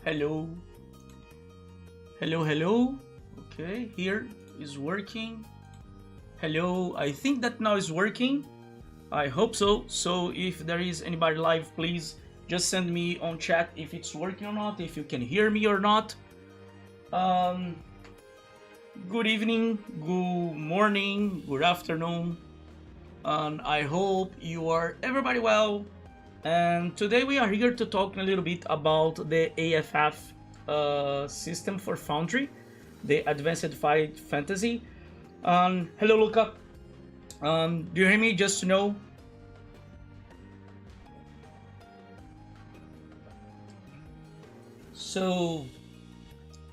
Hello. Hello. Okay, here is working. Hello, I think that now is working. I hope so. So if there is anybody live, please just send me on chat if it's working or not, if you can hear me or not. Good evening, good morning, good afternoon, and I hope you are everybody well. And today we are here to talk a little bit about the AFF system for Foundry, the Advanced Figthing Fantasy. Hello, Luca. Do you hear me? Just to know. So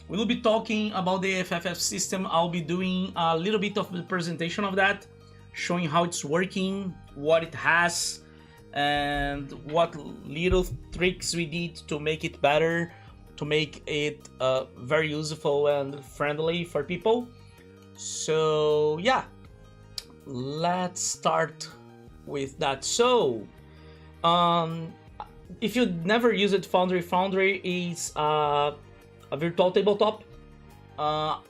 we'll be talking about the AFF system. I'll be doing a little bit of the presentation of that, showing how it's working, what it has, and what little tricks we did to make it better, to make it very useful and friendly for people. So yeah, let's start with that. So if you never used Foundry is a virtual tabletop.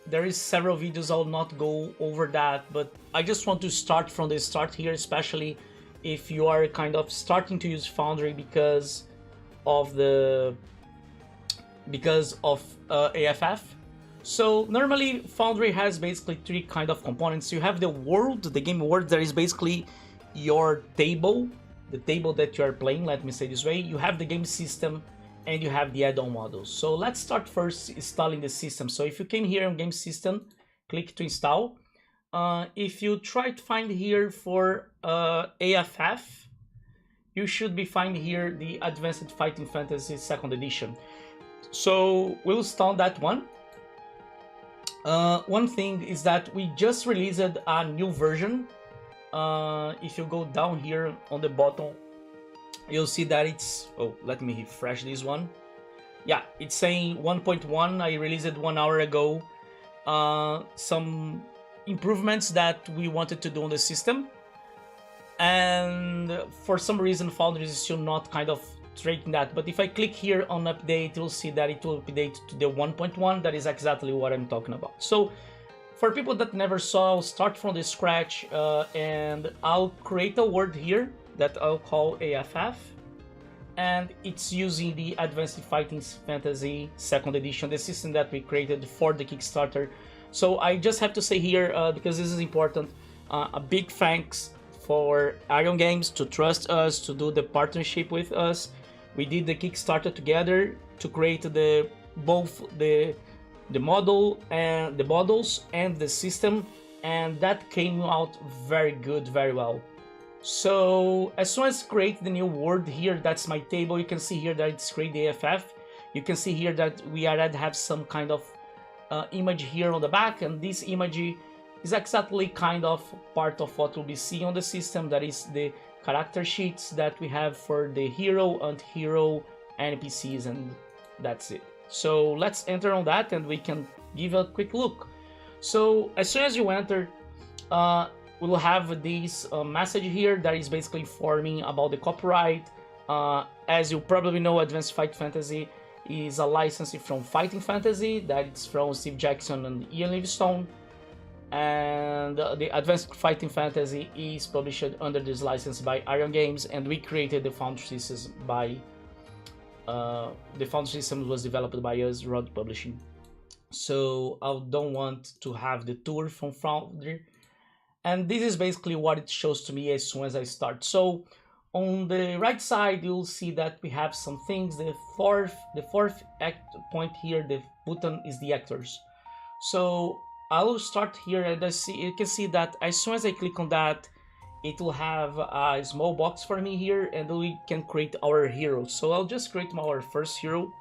There is several videos. I'll not go over that, but I just want to start from the start here, especially if you are kind of starting to use Foundry because of AFF. So normally Foundry has basically three kind of components. You have the world, the game world, that is basically your table, the table that you are playing, let me say this way. You have the game system and you have the add-on models. So let's start first installing the system. So if you came here on game system, click to install. If you try to find here for AFF, you should be finding here the Advanced Figthing Fantasy 2nd edition. So we'll install that one. One thing is that we just released a new version. If you go down here on the bottom, you'll see that it's, let me refresh this one. Yeah, it's saying 1.1. I released it 1 hour ago. Some improvements that we wanted to do on the system, and for some reason Foundry is still not kind of tracking that. But if I click here on update, you'll see that it will update to the 1.1. That is exactly what I'm talking about. So for people that never saw, I'll start from the scratch and I'll create a word here that I'll call AFF, and it's using the Advanced Figthing Fantasy 2nd edition, the system that we created for the Kickstarter. So I just have to say here, because this is important, a big thanks for Iron Games to trust us, to do the partnership with us. We did the Kickstarter together to create both the model and the models and the system, and that came out very good, very well. So as soon as create the new word here, that's my table. You can see here that it's create the AFF. You can see here that we already have some kind of image here on the back, and this image is exactly kind of part of what we'll be seeing on the system. That is the character sheets that we have for the hero, anti-hero, NPCs, and that's it. So let's enter on that and we can give a quick look. So as soon as you enter, we'll have this message here that is basically informing about the copyright. As you probably know, Advanced Figthing Fantasy is a license from Fighting Fantasy, that it's from Steve Jackson and Ian Livingstone, and the Advanced Figthing Fantasy is published under this license by Iron Games, and we created the Foundry systems by the Foundry system was developed by us, Hod Publishing. So I don't want to have the tour from Foundry, and this is basically what it shows to me as soon as I start. So on the right side, you'll see that we have some things. The fourth point here, the button, is the actors. So I'll start here, and you can see that as soon as I click on that, it will have a small box for me here, and we can create our hero. So I'll just create our first hero.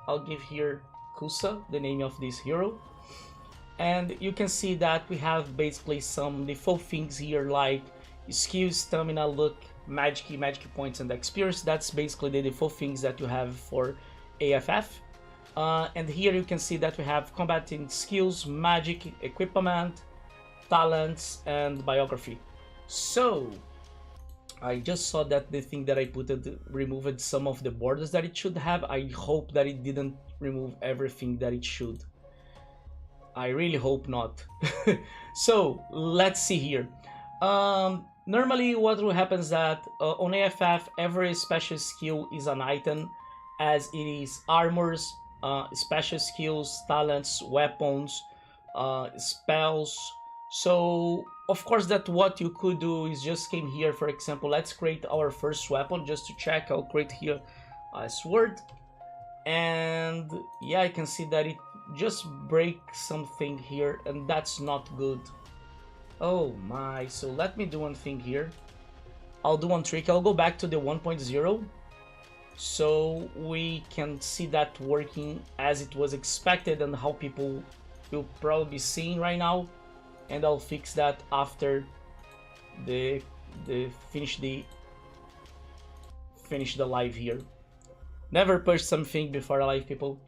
I'll give here Cussa, the name of this hero. And you can see that we have basically some default things here like skills, stamina, luck, magic points, and experience. That's basically the default things that you have for AFF. And here you can see that we have combating skills, magic, equipment, talents, and biography. So I just saw that the thing that I put it removed some of the borders that it should have. I hope that it didn't remove everything that it should. I really hope not. So let's see here. Normally what will happen is that on AFF every special skill is an item, as it is armors, special skills, talents, weapons, spells. So of course that what you could do is just came here, for example, let's create our first weapon just to check. I'll create here a sword, and yeah, I can see that it just breaks something here, and that's not good. Oh my, so let me do one thing here. I'll do one trick. I'll go back to the 1.0 so we can see that working as it was expected and how people will probably be seeing right now. And I'll fix that after the finish the live here. Never push something before a live, people.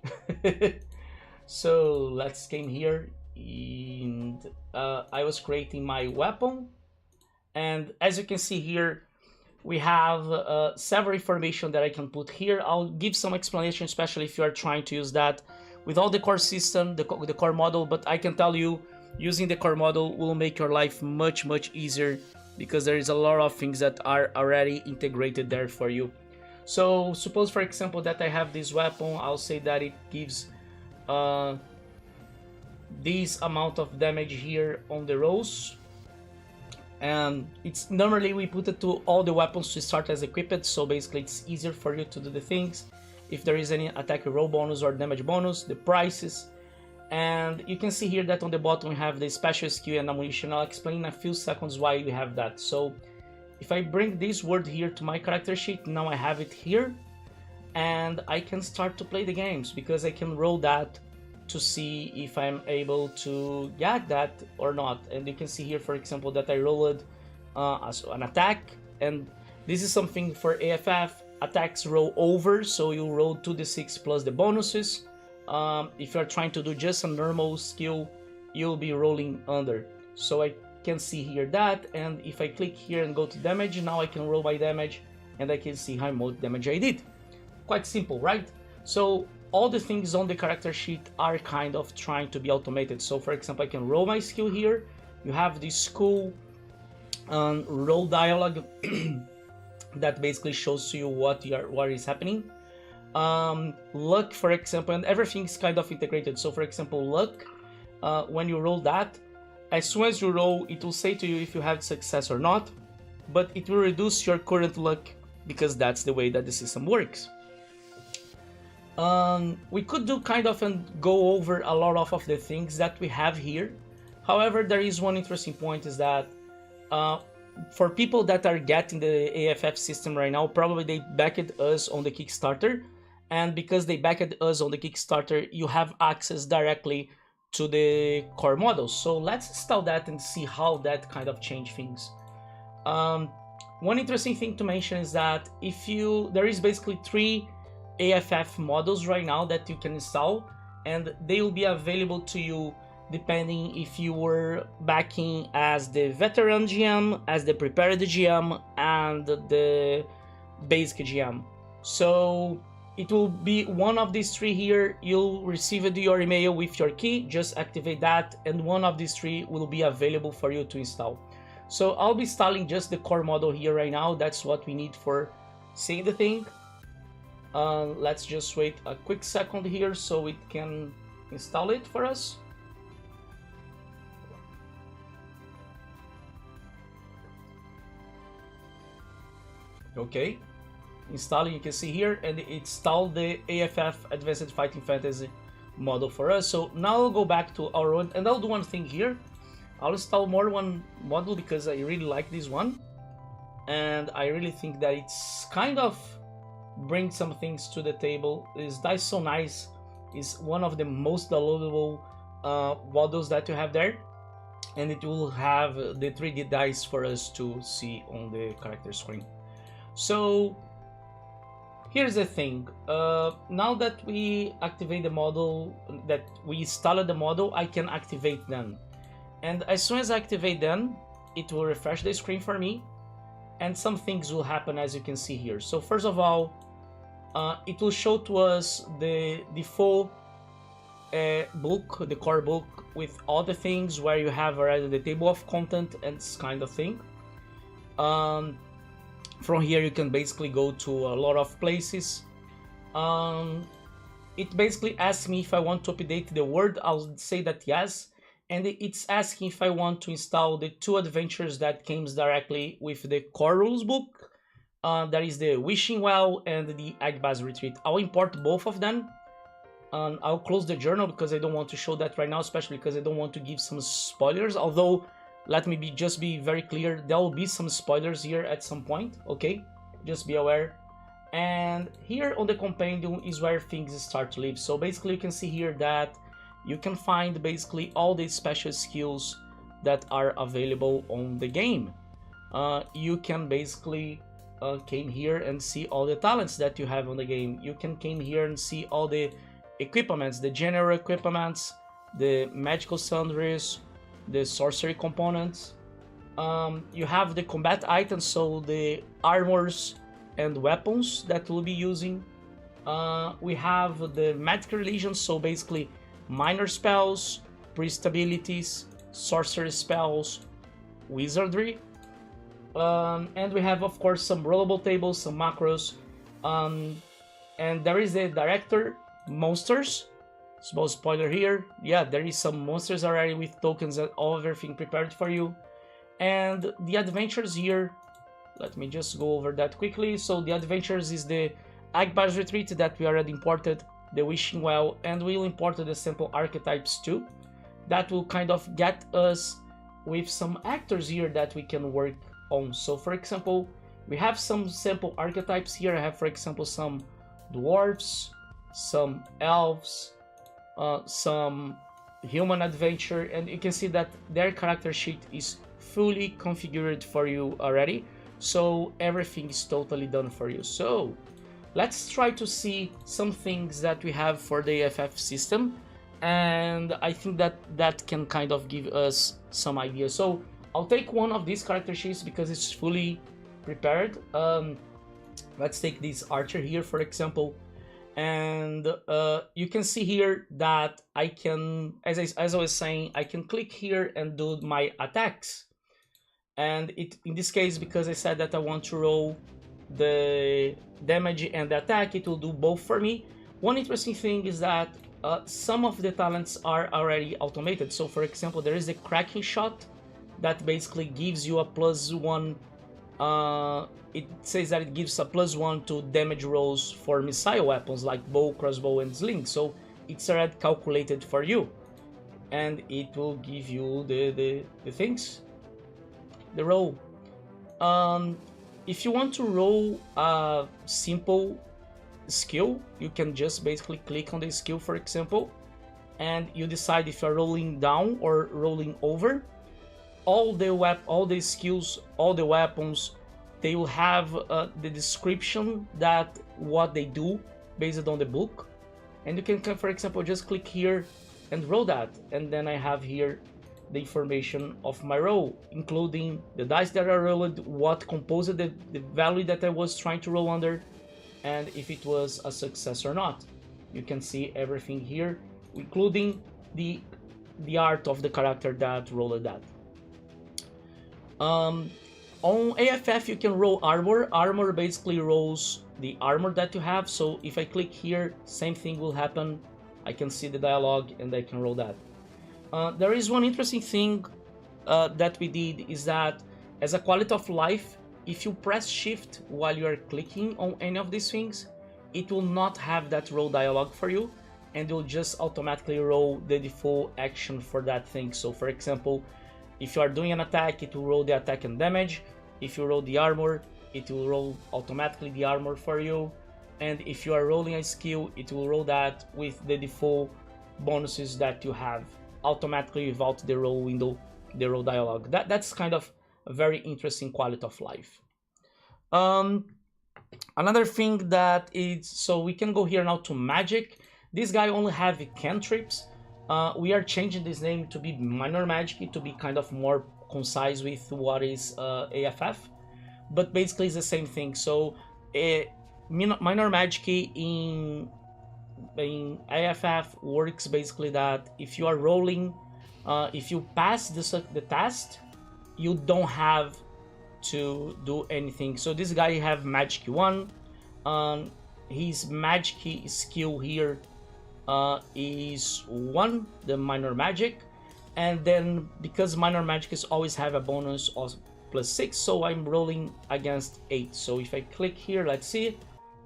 So let's came here, and I was creating my weapon, and as you can see here we have several information that I can put here. I'll give some explanation, especially if you are trying to use that with all the core system, the core model, but I can tell you using the core model will make your life much easier, because there is a lot of things that are already integrated there for you. So suppose, for example, that I have this weapon. I'll say that it gives this amount of damage here on the rolls, and it's normally we put it to all the weapons to start as equipped, so basically it's easier for you to do the things. If there is any attack roll bonus or damage bonus, the prices. And you can see here that on the bottom we have the special skill and ammunition. I'll explain in a few seconds why we have that. So if I bring this word here to my character sheet, now I have it here, and I can start to play the games, because I can roll that to see if I'm able to get that or not. And you can see here, for example, that I rolled an attack, and this is something for AFF. Attacks roll over, so you roll 2d6 plus the bonuses. If you're trying to do just a normal skill, you'll be rolling under. So I can see here that, and if I click here and go to damage, now I can roll my damage, and I can see how much damage I did. Quite simple, right? So all the things on the character sheet are kind of trying to be automated. So for example, I can roll my skill here. You have this cool roll dialogue that basically shows to you what is happening. Luck, for example, and everything's kind of integrated. So for example, luck, when you roll that, as soon as you roll, it will say to you if you have success or not, but it will reduce your current luck, because that's the way that the system works. We could do kind of and go over a lot of the things that we have here. However, there is one interesting point, is that for people that are getting the AFF system right now, probably they backed us on the Kickstarter, and because they backed us on the Kickstarter, you have access directly to the core models. So let's install that and see how that kind of change things. One interesting thing to mention is that there is basically 3 AFF models right now that you can install, and they will be available to you depending if you were backing as the veteran GM, as the prepared GM, and the basic GM. So it will be one of these 3 here. You'll receive your email with your key, just activate that, and one of these 3 will be available for you to install. So I'll be installing just the core model here right now. That's what we need for seeing the thing. Let's just wait a quick second here so it can install it for us. Okay, installing, you can see here, and it installed the AFF Advanced Figthing Fantasy model for us. So now I'll go back to our own, and I'll do one thing here. I'll install one model because I really like this one, and I really think that it's kind of brings some things to the table. That's so nice. It's one of the most downloadable models that you have there, and it will have the 3D dice for us to see on the character screen. So here's the thing, now that we activate the model, that we installed the model, I can activate them. And as soon as I activate them, it will refresh the screen for me. and some things will happen as you can see here. So first of all, it will show to us the full book, the core book, with all the things where you have already the table of content and this kind of thing. From here you can basically go to a lot of places. It basically asks me if I want to update the word. I'll say that yes, and it's asking if I want to install the 2 adventures that came directly with the core rules book. That is the Wishing Well and the Advanced Retreat. I'll import both of them. I'll close the journal because I don't want to show that right now, especially because I don't want to give some spoilers. Although, let me just be very clear, there will be some spoilers here at some point, okay? Just be aware. And here on the compendium is where things start to live. So basically you can see here that you can find basically all the special skills that are available on the game. You can basically came here and see all the talents that you have on the game. You can came here and see all the equipments, the general equipments, the magical sundries, the sorcery components. You have the combat items, so the armors and weapons that we'll be using. We have the magic religion, so basically minor spells, priest abilities, sorcery spells, wizardry. And we have, of course, some rollable tables, some macros, and there is a director, monsters. Small spoiler here, yeah, there is some monsters already with tokens and all everything prepared for you. And the adventures here, let me just go over that quickly. So the adventures is the Advanced Retreat that we already imported, the Wishing Well, and we'll import the sample archetypes too. That will kind of get us with some actors here that we can work on. So for example, we have some sample archetypes here. I have, for example, some dwarves, some elves, some human adventure, and you can see that their character sheet is fully configured for you already, so everything is totally done for you. So let's try to see some things that we have for the AFF system, and I think that that can kind of give us some ideas. So I'll take one of these character sheets because it's fully prepared. Let's take this archer here, for example. And you can see here that I can, as I was saying, I can click here and do my attacks. And in this case, because I said that I want to roll the damage and the attack, it will do both for me. One interesting thing is that some of the talents are already automated. So for example, there is a cracking shot that basically gives you a +1. It says that it gives a +1 to damage rolls for missile weapons like bow, crossbow, and sling. So it's already calculated for you, and it will give you the things, the roll. If you want to roll a simple skill, you can just basically click on the skill, for example, and you decide if you're rolling down or rolling over. All the skills, all the weapons, they will have the description that what they do based on the book, and you can, for example, just click here and roll that, and then I have here the information of my roll, including the dice that I rolled, what composed the value that I was trying to roll under, and if it was a success or not. You can see everything here, including the art of the character that rolled that. On AFF you can roll armor. Armor basically rolls the armor that you have, so if I click here, same thing will happen. I can see the dialogue and I can roll that. There is one interesting thing that we did, is that as a quality of life, if you press shift while you are clicking on any of these things, it will not have that roll dialogue for you, and it will just automatically roll the default action for that thing. So for example, if you are doing an attack, it will roll the attack and damage. If you roll the armor, it will roll automatically the armor for you. And if you are rolling a skill, it will roll that with the default bonuses that you have automatically without the roll window, the roll dialogue. That's kind of a very interesting quality of life. Another thing that is, so we can go here now to magic. This guy only have cantrips. We are changing this name to be minor magic, to be kind of more concise with what is AFF. but basically it's the same thing. So minor magic in AFF works basically that if you are rolling, if you pass the test, you don't have to do anything. So this guy have magic 1, his magic skill here is 1, the minor magic, and then because minor magic is always have a bonus of +6, so I'm rolling against 8. So if I click here, let's see,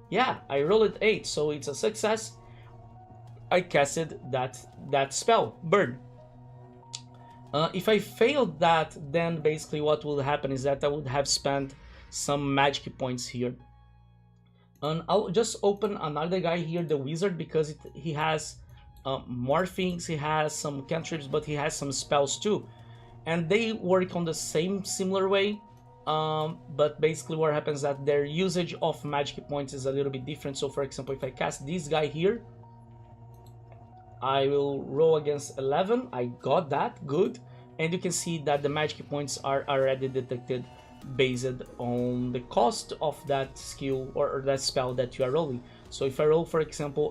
yeah, I rolled 8, so it's a success. I casted that spell, Burn. If I failed that, then basically what will happen is that I would have spent some magic points here. And I'll just open another guy here, the wizard, because he has more things. He has some cantrips, but he has some spells too, and they work on the same similar way. But basically what happens is that their usage of magic points is a little bit different. So for example, if I cast this guy here, I will roll against 11. I got that, good. And you can see that the magic points are already detected based on the cost of that skill or that spell that you are rolling. So if I roll, for example,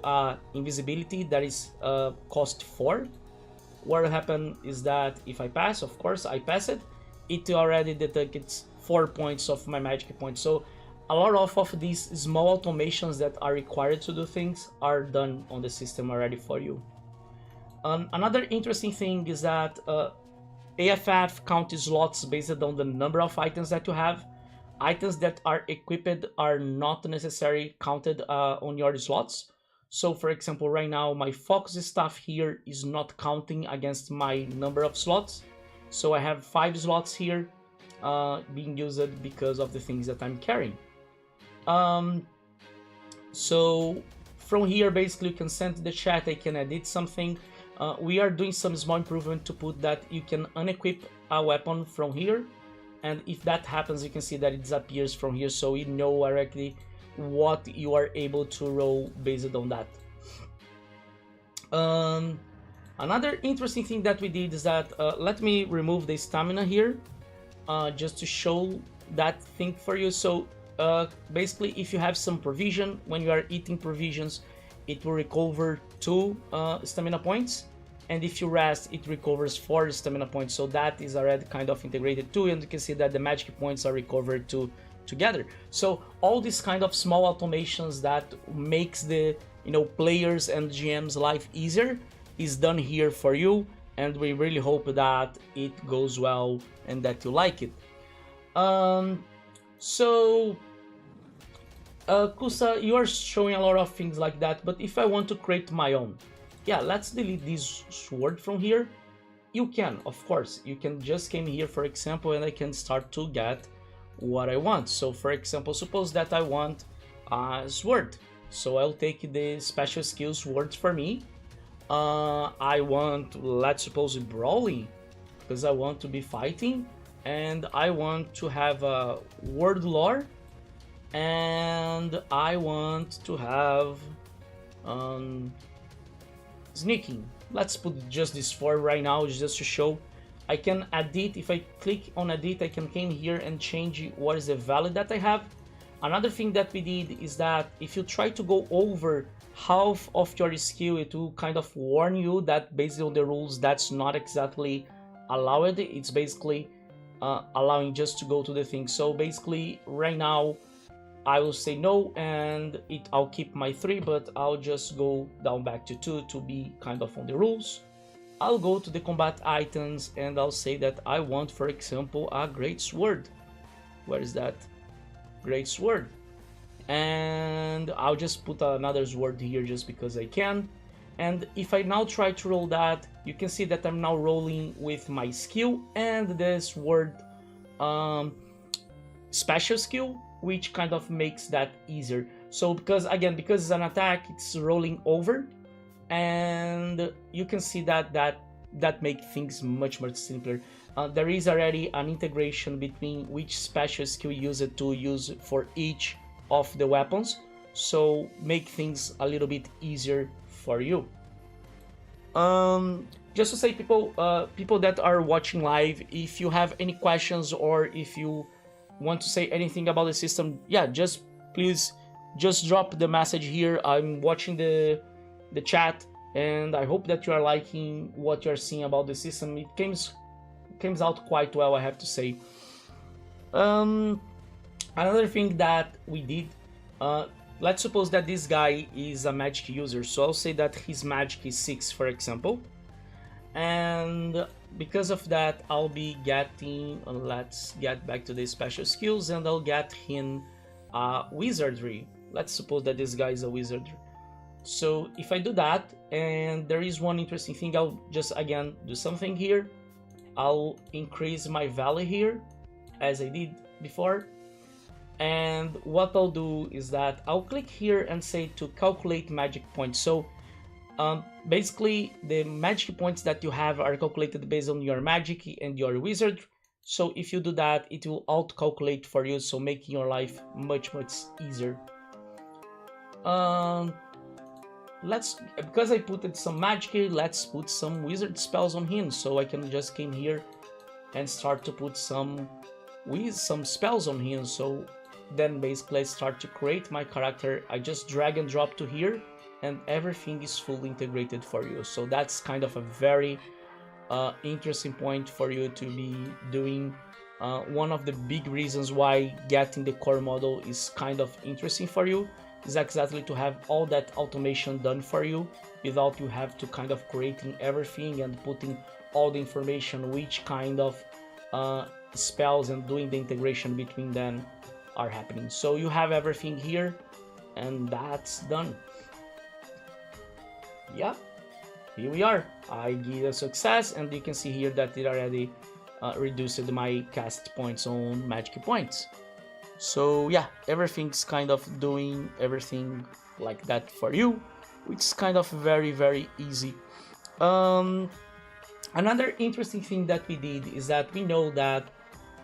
invisibility that is cost 4, what will happen is that if I pass, of course I pass it, it already detects 4 points of my magic points. So a lot of these small automations that are required to do things are done on the system already for you. Another interesting thing is that AFF counts slots based on the number of items that you have. Items that are equipped are not necessarily counted on your slots. So for example, right now my focus staff here is not counting against my number of slots. So I have 5 slots here being used because of the things that I'm carrying. So from here, basically you can send to the chat, I can edit something. We are doing some small improvement to put that you can unequip a weapon from here, and if that happens, you can see that it disappears from here, so you know directly what you are able to roll based on that. Another interesting thing that we did is that let me remove the stamina here just to show that thing for you. So basically, if you have some provision, when you are eating provisions, it will recover 2 stamina points, and if you rest, it recovers 4 stamina points. So that is already kind of integrated too, and you can see that the magic points are recovered too together. So all these kind of small automations that makes the players and GM's life easier is done here for you, and we really hope that it goes well and that you like it. So Cussa, you are showing a lot of things like that, but if I want to create my own, yeah, let's delete this sword from here. You can, of course, you can just come here, for example, and I can start to get what I want. So for example, suppose that I want a sword, so I'll take the special skill sword for me. I want, let's suppose, brawling, because I want to be fighting, and I want to have a word lore, and I want to have sneaking. Let's put just this 4 right now, just to show. I can edit. If I click on edit, I can come here and change what is the value that I have. Another thing that we did is that if you try to go over half of your skill, it will kind of warn you that based on the rules, that's not exactly allowed. It's basically allowing just to go to the thing. So basically right now I will say no, and I'll keep my 3, but I'll just go down back to 2 to be kind of on the rules. I'll go to the combat items and I'll say that I want, for example, a great sword. Where is that? Great sword. And I'll just put another sword here just because I can. And if I now try to roll that, you can see that I'm now rolling with my skill and the sword special skill, which kind of makes that easier. So because it's an attack, it's rolling over, and you can see that makes things much simpler. There is already an integration between which special skill used to use for each of the weapons, so make things a little bit easier for you. Just to say, people that are watching live, if you have any questions or if you want to say anything about the system, yeah, just please just drop the message here. I'm watching the chat, and I hope that you are liking what you're seeing about the system. It comes out quite well, I have to say. Another thing that we did, let's suppose that this guy is a magic user, so I'll say that his magic is 6, for example, and because of that I'll be getting, let's get back to the special skills, and I'll get him wizardry. Let's suppose that this guy is a wizard. So if I do that, and there is one interesting thing, I'll just again do something here. I'll increase my value here as I did before, and what I'll do is that I'll click here and say to calculate magic points. So basically the magic points that you have are calculated based on your magic and your wizard. So if you do that, it will auto calculate for you, so making your life much easier. Because I put some magic, let's put some wizard spells on him. So I can just came here and start to put some spells on him. So then basically I start to create my character. I just drag and drop to here, and everything is fully integrated for you. So that's kind of a very interesting point for you to be doing. One of the big reasons why getting the core model is kind of interesting for you is exactly to have all that automation done for you without you have to kind of creating everything and putting all the information, which kind of spells and doing the integration between them are happening. So you have everything here, and that's done. Yeah, here we are. I give a success, and you can see here that it already reduced my cast points on magic points. So yeah, everything's kind of doing everything like that for you, which is kind of very easy. Another interesting thing that we did is that we know that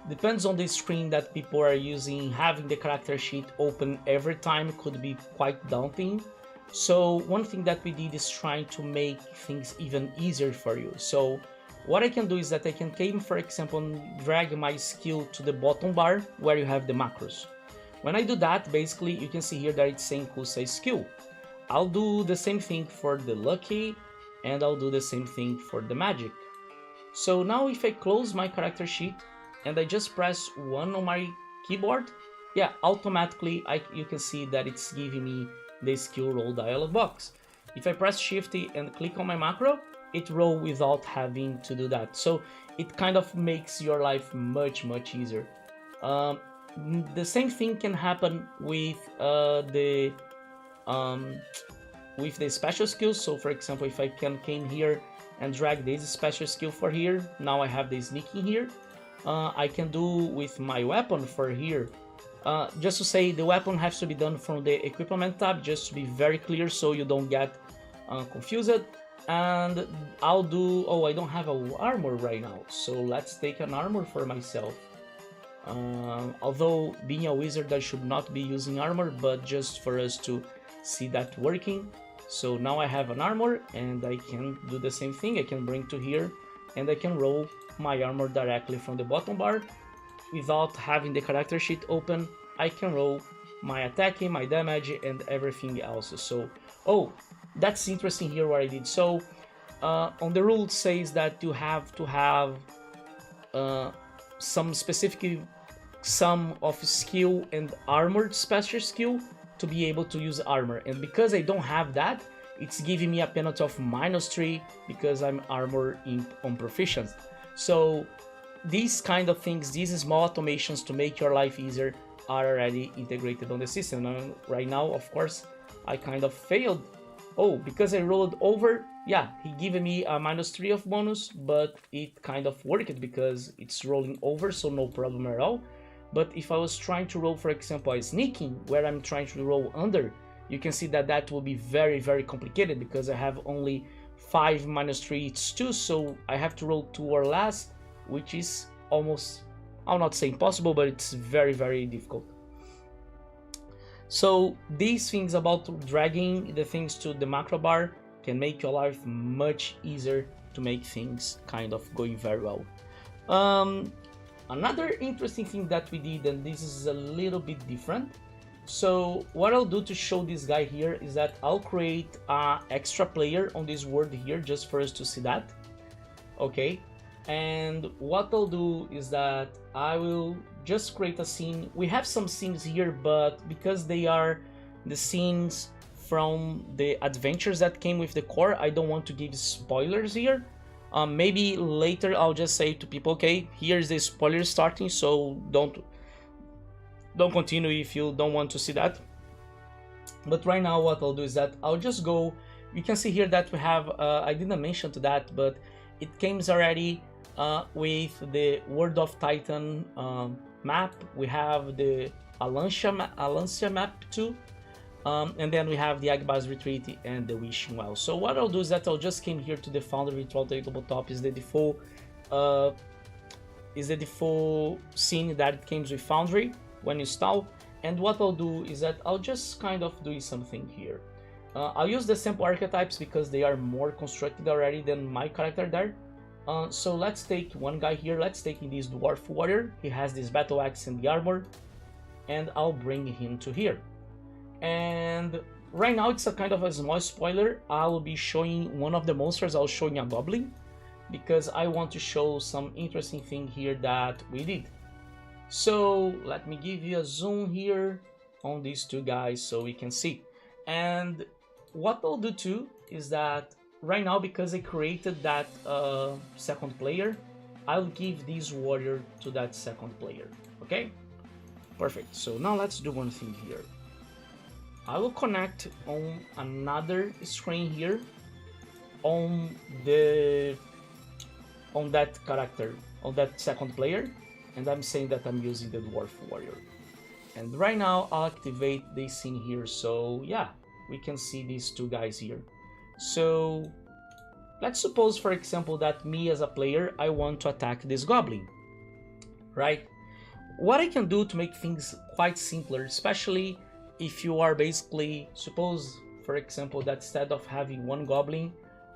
depends on the screen that people are using, having the character sheet open every time could be quite daunting. So one thing that we did is trying to make things even easier for you. So what I can do is that I can come, for example, and drag my skill to the bottom bar where you have the macros. When I do that, basically you can see here that it's saying Cussa skill. I'll do the same thing for the lucky, and I'll do the same thing for the magic. So now if I close my character sheet and I just press 1 on my keyboard, yeah, automatically you can see that it's giving me the skill roll dialog box. If I press Shift and click on my macro, it rolls without having to do that. So it kind of makes your life much easier. The same thing can happen with the special skills. So for example, if I came here and drag this special skill for here, now I have the sneaking here. I can do with my weapon for here. Just to say, the weapon has to be done from the equipment tab, just to be very clear so you don't get confused. And I'll do, oh, I don't have an armor right now, so let's take an armor for myself. Although being a wizard I should not be using armor, but just for us to see that working. So now I have an armor, and I can do the same thing. I can bring to here, and I can roll my armor directly from the bottom bar without having the character sheet open. I can roll my attacking, my damage, and everything else. So, oh, that's interesting here what I did. So on the rule it says that you have to have some specific sum of skill and armored special skill to be able to use armor, and because I don't have that, it's giving me a penalty of -3 because I'm armor on proficiency. So these kind of things, these small automations to make your life easier are already integrated on the system. And right now, of course, I kind of failed. Oh, because I rolled over, yeah, he gave me a -3 of bonus, but it kind of worked because it's rolling over, so no problem at all. But if I was trying to roll, for example, a sneaking, where I'm trying to roll under, you can see that that will be very complicated because I have only 5 -3, it's 2, so I have to roll 2 or less, which is almost, I'll not say impossible, but it's very difficult. So these things about dragging the things to the macro bar can make your life much easier to make things kind of going very well. Another interesting thing that we did, and this is a little bit different. So what I'll do to show this guy here is that I'll create an extra player on this world here just for us to see that. Okay, and what I'll do is that I will just create a scene. We have some scenes here, but because they are the scenes from the adventures that came with the core, I don't want to give spoilers here. Maybe later I'll just say to people, okay, here's the spoiler starting, so don't continue if you don't want to see that. But right now what I'll do is that I'll just go, you can see here that we have, I didn't mention to that, but it comes already with the World of Titan map. We have the Alancia map too, and then we have the Agba's Retreat and the Wishing Well. So what I'll do is that I'll just came here to the Foundry VTT tabletop. Is the default scene that it comes with Foundry when you install. And what I'll do is that I'll just kind of do something here. I'll use the sample archetypes because they are more constructed already than my character there. So let's take one guy here. Let's take this Dwarf Warrior. He has this battle axe and the armor, and I'll bring him to here. And right now it's a kind of a small spoiler. I'll be showing one of the monsters. I'll show you a goblin because I want to show some interesting thing here that we did. So let me give you a zoom here on these two guys so we can see. And what I'll do too is that right now, because I created that second player, I'll give this warrior to that second player. Okay, perfect. So now let's do one thing here. I will connect on another screen here on that character, on that second player, and I'm saying that I'm using the Dwarf Warrior. And right now I'll activate this scene here, so yeah, we can see these two guys here. So let's suppose, for example, that me as a player, I want to attack this goblin, right? What I can do to make things quite simpler, especially if you are basically, suppose, for example, that instead of having one goblin,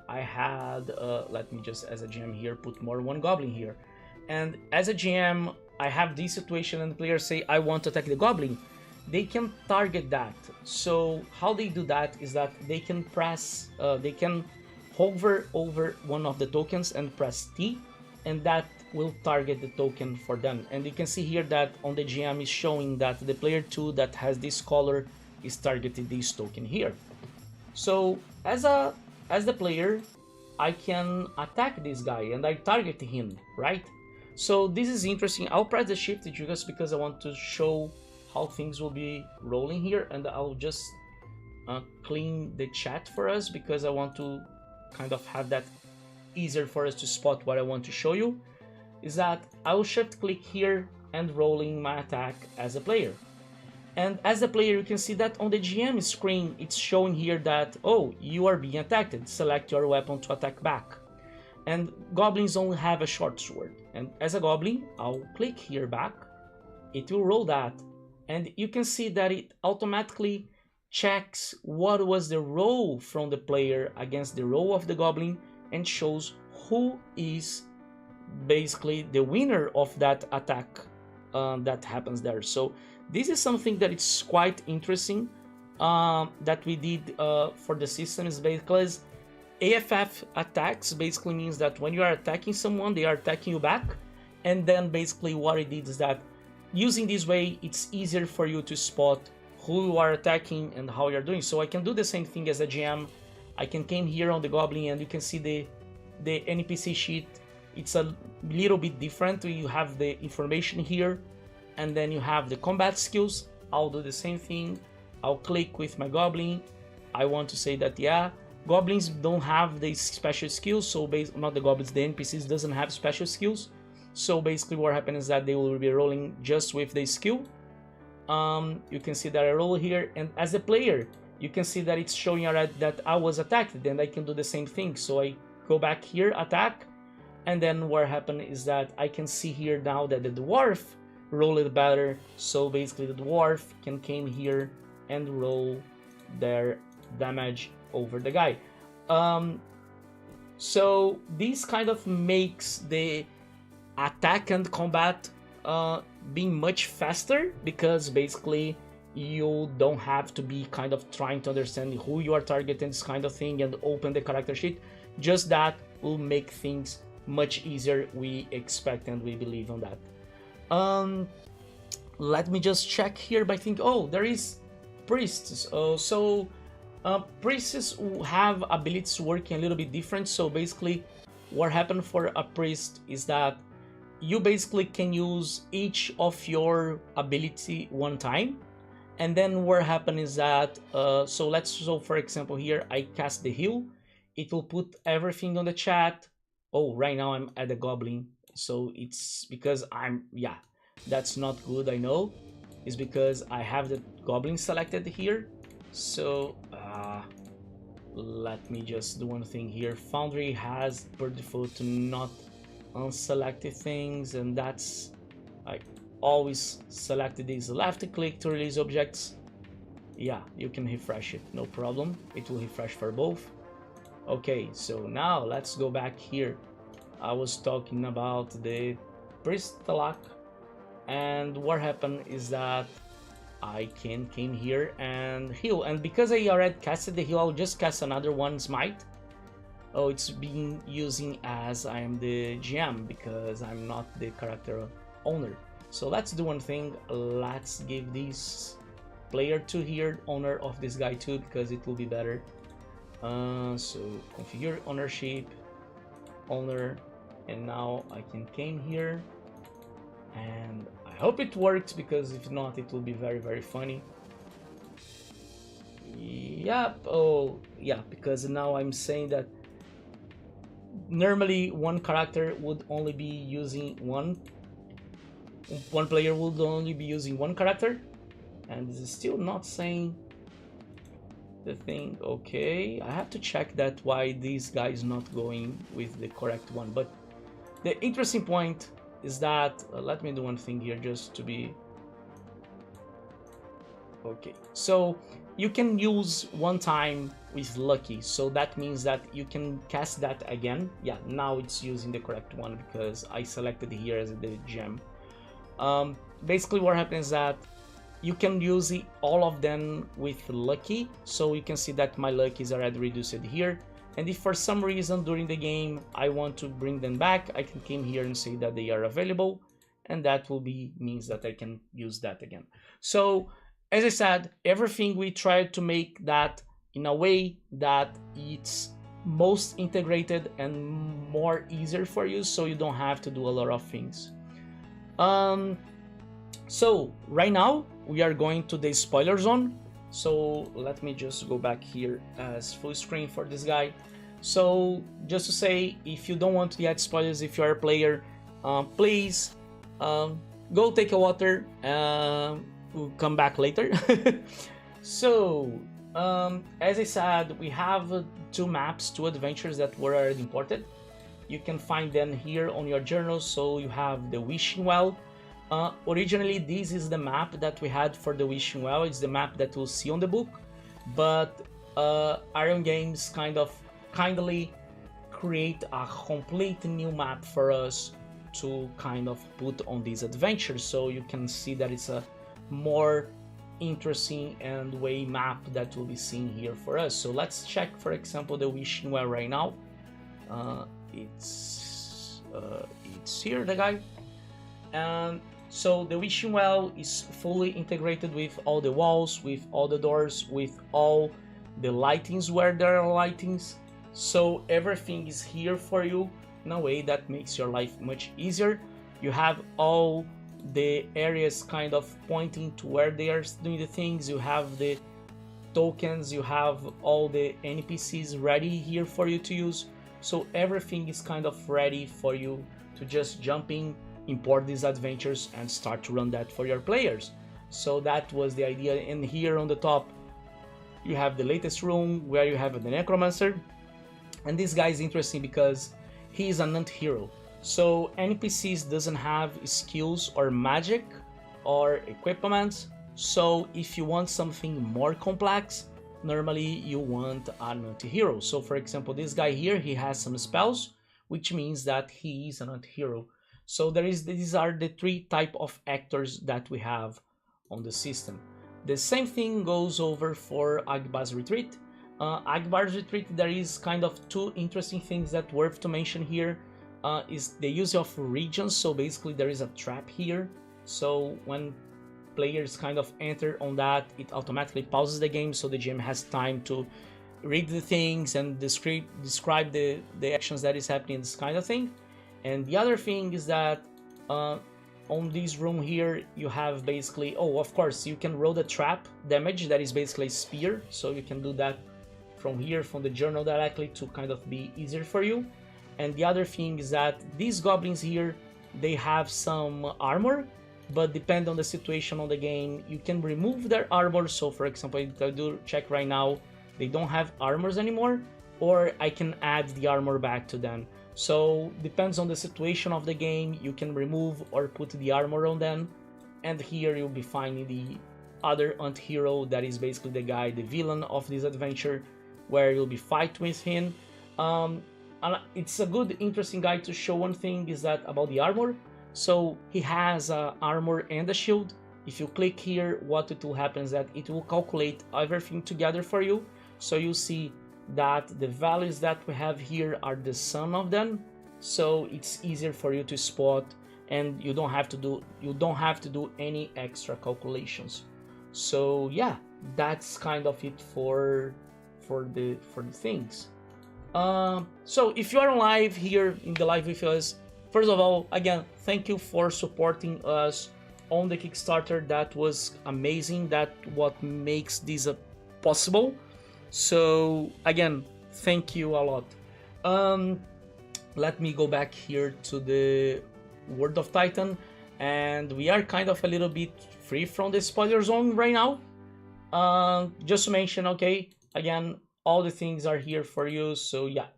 I had, let me just, as a GM here, put one goblin here. And as a GM, I have this situation and the players say, I want to attack the goblin. They can target that. So how they do that is that they can press, they can hover over one of the tokens and press T, and that will target the token for them. And you can see here that on the GM is showing that the player 2 that has this color is targeting this token here. So as the player, I can attack this guy and I target him, right? So this is interesting. I'll press the shift just because I want to show how things will be rolling here, and I'll just clean the chat for us because I want to kind of have that easier for us to spot what I want to show you. Is that I will shift click here and rolling my attack as a player. And as a player, you can see that on the GM screen, it's showing here that, oh, you are being attacked. Select your weapon to attack back. And goblins only have a short sword. And as a goblin, I'll click here back. It will roll that. And you can see that it automatically checks what was the roll from the player against the roll of the goblin and shows who is basically the winner of that attack that happens there. So this is something that is quite interesting that we did for the systems, because AFF attacks basically means that when you are attacking someone, they are attacking you back. And then basically what it did is that using this way, it's easier for you to spot who you are attacking and how you're doing. So I can do the same thing as a GM. I can come here on the goblin and you can see the NPC sheet. It's a little bit different. You have the information here and then you have the combat skills. I'll do the same thing. I'll click with my goblin. I want to say that, yeah, goblins don't have these special skills. So not the goblins, the NPCs doesn't have special skills. So basically what happens is that they will be rolling just with the skill. You can see that I roll here, and as a player, you can see that it's showing already that I was attacked, and I can do the same thing. So I go back here, attack, and then what happened is that I can see here now that the dwarf rolled better. So basically the dwarf can come here and roll their damage over the guy. So this kind of makes the attack and combat being much faster, because basically you don't have to be kind of trying to understand who you are targeting, this kind of thing, and open the character sheet. Just that will make things much easier. We expect and we believe on that. Let me just check here by think. Oh, there is priests. Priests have abilities working a little bit different. So basically what happened for a priest is that you basically can use each of your ability one time. And then what happened is that, so for example here, I cast the heal. It will put everything on the chat. Oh, right now I'm at the goblin. So it's because yeah, that's not good, I know. It's because I have the goblin selected here. So let me just do one thing here. Foundry has per default to not unselected things, and that's, I always selected these left click to release objects. Yeah, you can refresh it, no problem. It will refresh for both. Okay, so now let's go back here. I was talking about the priest lock, and what happened is that I came here and heal, and because I already casted the heal, I'll just cast another one smite. Oh, it's being using as I am the GM because I'm not the character owner. So let's do one thing. Let's give this player 2 here owner of this guy too, because it will be better. So configure ownership, owner, and now I can came here, and I hope it works, because if not, it will be very, very funny. Yep. Oh yeah, because now I'm saying that normally one character would only be using one player would only be using one character, and this is still not saying the thing. Okay, I have to check that why this guy is not going with the correct one. But the interesting point is that let me do one thing here just to be okay. So you can use one time with lucky, so that means that you can cast that again. Yeah, now it's using the correct one because I selected here as the gem. Basically what happens is that you can use all of them with lucky, so you can see that my luck is already reduced here. And if for some reason during the game I want to bring them back, I can come here and say that they are available, and that will be means that I can use that again. So as I said, everything we tried to make that in a way that it's most integrated and more easier for you, so you don't have to do a lot of things. So right now we are going to the spoiler zone. So let me just go back here as full screen for this guy. So just to say, if you don't want to get spoilers, if you are a player, please go take a water. We'll come back later. So as I said, we have 2 maps, 2 adventures that were already imported. You can find them here on your journal. So you have the Wishing Well. Originally this is the map that we had for the Wishing Well. It's the map that we'll see on the book, but Iron Games kind of kindly create a complete new map for us to kind of put on these adventures, so you can see that it's a more interesting and way map that will be seen here for us. So let's check, for example, the Wishing Well right now. It's here, the guy. And so the Wishing Well is fully integrated with all the walls, with all the doors, with all the lightings where there are lightings. So everything is here for you in a way that makes your life much easier. You have all the areas kind of pointing to where they are doing the things. You have the tokens, you have all the NPCs ready here for you to use. So everything is kind of ready for you to just jump in, import these adventures, and start to run that for your players. So that was the idea. And here on the top you have the latest room where you have the Necromancer, and this guy is interesting because he is an anti-hero. So NPCs doesn't have skills or magic or equipment. So if you want something more complex, normally you want an anti-hero. So for example, this guy here, he has some spells, which means that he is an anti-hero. So these are the three type of actors that we have on the system. The same thing goes over for Agbar's Retreat. Agbar's Retreat, there is kind of two interesting things that worth to mention here. Is the use of regions. So basically there is a trap here. So when players kind of enter on that, it automatically pauses the game, so the GM has time to read the things and describe the actions that is happening, this kind of thing. And the other thing is that on this room here you have basically, oh, of course you can roll the trap damage, that is basically a spear, so you can do that from here, from the journal directly, to kind of be easier for you. And the other thing is that these goblins here, they have some armor, but depend on the situation on the game, you can remove their armor. So for example, if I do check right now, they don't have armors anymore, or I can add the armor back to them. So depends on the situation of the game, you can remove or put the armor on them. And here you'll be finding the other anti-hero, that is basically the guy, the villain of this adventure, where you'll be fighting with him. It's a good, interesting guy to show. One thing is that about the armor, so he has armor and a shield. If you click here, what it will happen is that it will calculate everything together for you. So you see that the values that we have here are the sum of them. So it's easier for you to spot, and you don't have to do any extra calculations. So yeah, that's kind of it for the things. So if you are live here in the live with us, first of all, again, thank you for supporting us on the Kickstarter. That was amazing. That what makes this possible. So again, thank you a lot. Let me go back here to the World of Titan, and we are kind of a little bit free from the spoiler zone right now. Just to mention, okay, again, all the things are here for you. So yeah.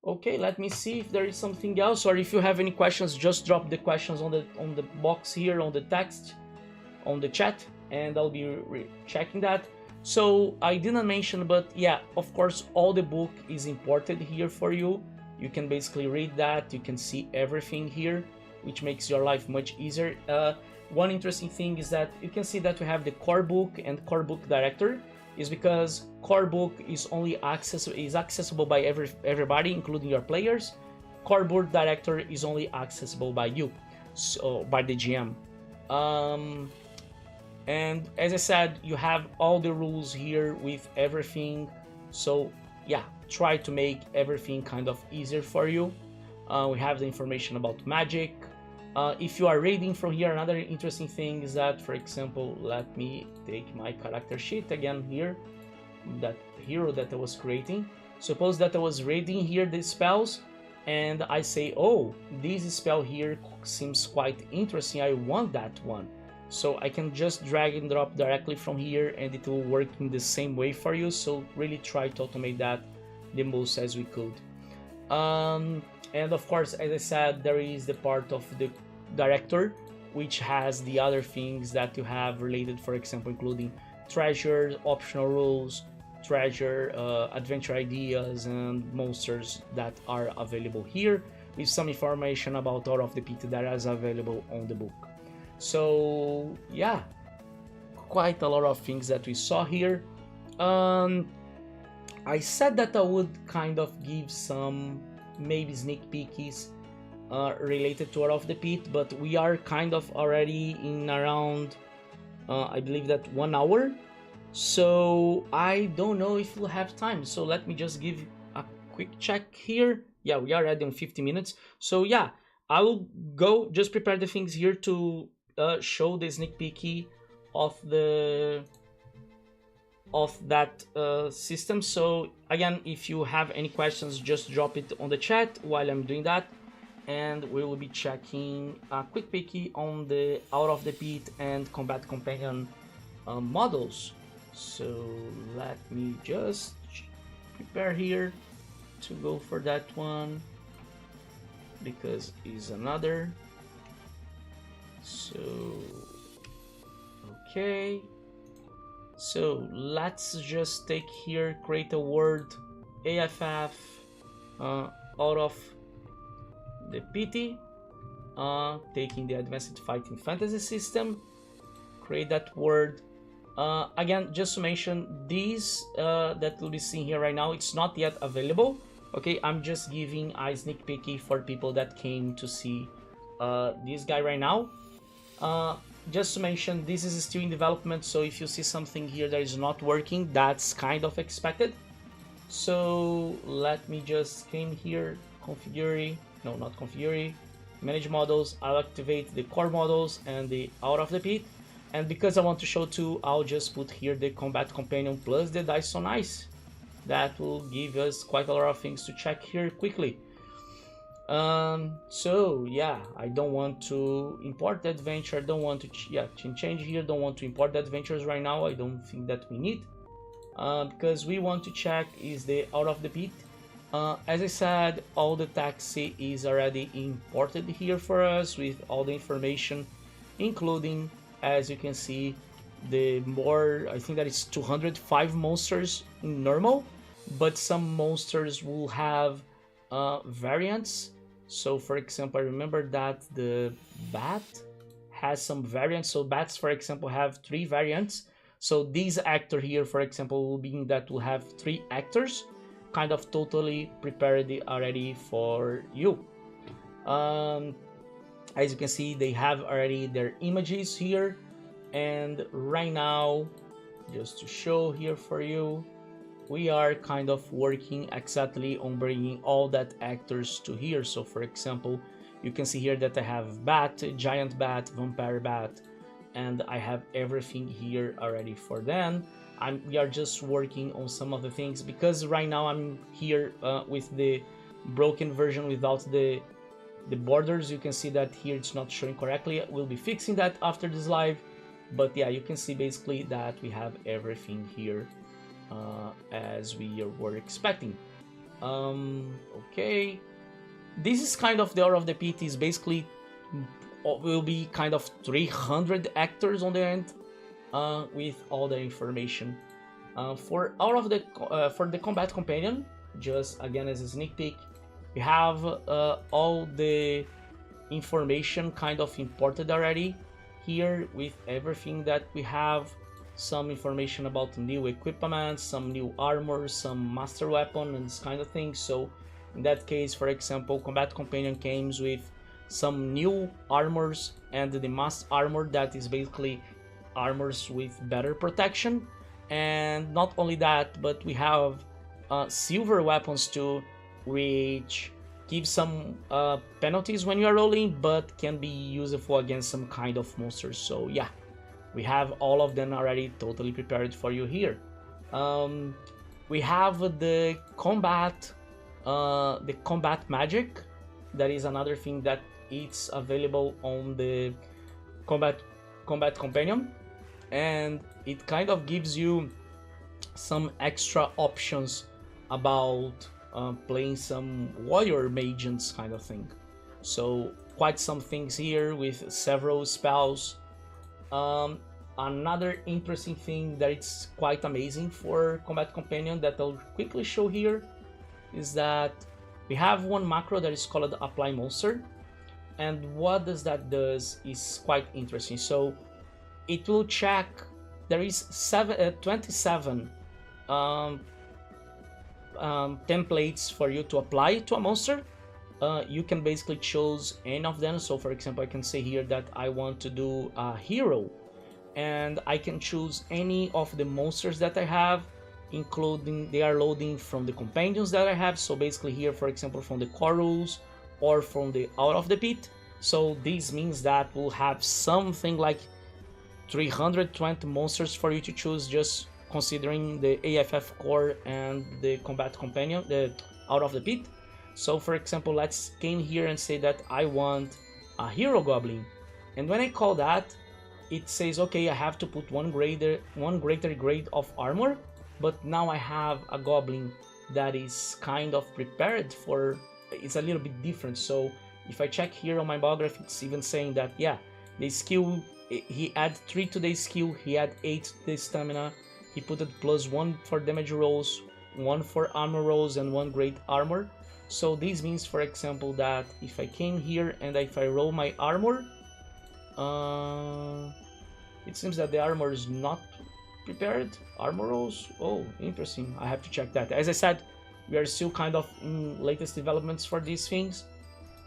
Okay, let me see if there is something else, or if you have any questions, just drop the questions on the box here, on the text, on the chat, and I'll be checking that. So I didn't mention, but yeah, of course, all the book is imported here for you. You can basically read that. You can see everything here, which makes your life much easier. One interesting thing is that you can see that we have the core book and core book director. Is because core book is only accessible by everybody, including your players. Core book director is only accessible by you, so by the GM. And as I said, you have all the rules here with everything. So yeah, try to make everything kind of easier for you. We have the information about magic. If you are reading from here, another interesting thing is that, for example, let me take my character sheet again here, that hero that I was creating. Suppose that I was reading here the spells, and I say, oh, this spell here seems quite interesting, I want that one. So I can just drag and drop directly from here, and it will work in the same way for you. So really try to automate that the most as we could. And of course, as I said, there is the part of the director, which has the other things that you have related, for example, including treasure, optional rules, treasure, adventure ideas, and monsters that are available here, with some information about Out of the Pit that is available on the book. So yeah, quite a lot of things that we saw here. I said that I would kind of give some maybe sneak peeks related to Out of the Pit, but we are kind of already in around I believe that 1 hour, so I don't know if we'll have time. So let me just give a quick check here. Yeah, we are already on 50 minutes. So yeah, I will go just prepare the things here to show the sneak peek of that system. So again, if you have any questions, just drop it on the chat while I'm doing that, and we will be checking a quick peek on the Out of the Pit and Combat Companion models. So let me just prepare here to go for that one, because it's another. So okay, so let's just take here, create a word, AFF, Out of the PT, taking the Advanced Figthing Fantasy system, create that word. Again, just to mention, these that will be seen here right now, it's not yet available. Okay, I'm just giving a sneak peek for people that came to see this guy right now. Just to mention, this is still in development, so if you see something here that is not working, that's kind of expected. So let me just came here, configure, no, not configure, manage models. I'll activate the core models and the out of the pit. And because I want to show too, I'll just put here the combat companion plus the dice on ice. That will give us quite a lot of things to check here quickly. So yeah, I don't want to import the adventure, don't want to change here, don't want to import the adventures right now. I don't think that we need, because we want to check is the out of the pit. As I said, all the taxi is already imported here for us with all the information, including, as you can see, the more, I think that it's 205 monsters in normal, but some monsters will have variants. So for example, I remember that the bat has some variants. So bats, for example, have 3 variants. So this actor here, for example, will be that will have 3 actors, kind of totally prepared already for you. As you can see, they have already their images here. And right now, just to show here for you, we are kind of working exactly on bringing all that actors to here. So for example, you can see here that I have bat, giant bat, vampire bat, and I have everything here already for them. We are just working on some of the things, because right now I'm here with the broken version without the borders. You can see that here it's not showing correctly. We'll be fixing that after this live, but yeah, you can see basically that we have everything here as we were expecting. Okay, this is kind of the order of the pit. Is basically will be kind of 300 actors on the end, with all the information. For the combat companion, just again as a sneak peek, we have all the information kind of imported already here with everything that we have. Some information about new equipment, some new armor, some master weapon, and this kind of thing. So in that case, for example, combat companion comes with some new armors, and the mass armor that is basically armors with better protection. And not only that, but we have silver weapons too, which give some penalties when you are rolling, but can be useful against some kind of monsters. So yeah, we have all of them already totally prepared for you here. We have the combat magic. That is another thing that it's available on the combat companion, and it kind of gives you some extra options about playing some warrior mages kind of thing. So quite some things here with several spells. Another interesting thing that it's quite amazing for combat companion that I'll quickly show here is that we have one macro that is called apply monster, and what does that does is quite interesting. So it will check, there is 27 templates for you to apply to a monster. You can basically choose any of them. So for example, I can say here that I want to do a hero, and I can choose any of the monsters that I have, including they are loading from the companions that I have. So basically here, for example, from the core rules or from the out of the pit. So this means that we'll have something like 320 monsters for you to choose, just considering the AFF core and the combat companion, the out of the pit. So for example, let's came here and say that I want a hero goblin, and when I call that, it says okay, I have to put one greater grade of armor, but now I have a goblin that is kind of prepared for, it's a little bit different. So if I check here on my biography, it's even saying that yeah, the skill, he add 3 to the skill, he add 8 to the stamina, he put it +1 for damage rolls, 1 for armor rolls, and 1 great armor. So this means, for example, that if I came here and if I roll my armor, it seems that the armor is not prepared. Armor rolls, oh, interesting. I have to check that. As I said, we are still kind of in latest developments for these things.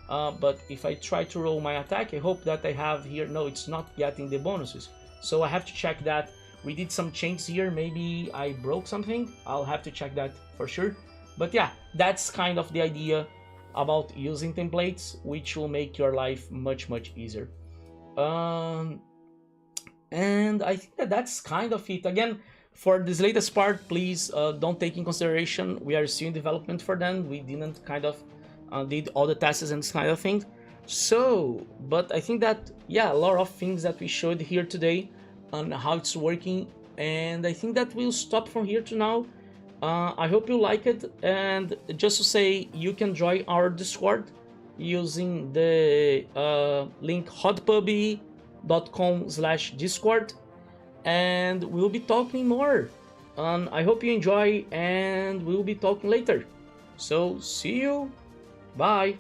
But if I try to roll my attack, I hope that I have here, no, it's not getting the bonuses. So I have to check that. We did some changes here, maybe I broke something. I'll have to check that for sure. But yeah, that's kind of the idea about using templates, which will make your life much, much easier. And I think that that's kind of it. Again, for this latest part, please don't take in consideration, we are still in development for them. We didn't kind of did all the tests and this kind of thing. So, but I think that, yeah, a lot of things that we showed here today on how it's working. And I think that we'll stop from here to now. I hope you like it, and just to say, you can join our Discord using the link hodpub.com/discord, and we'll be talking more. I hope you enjoy, and we'll be talking later. So see you, bye.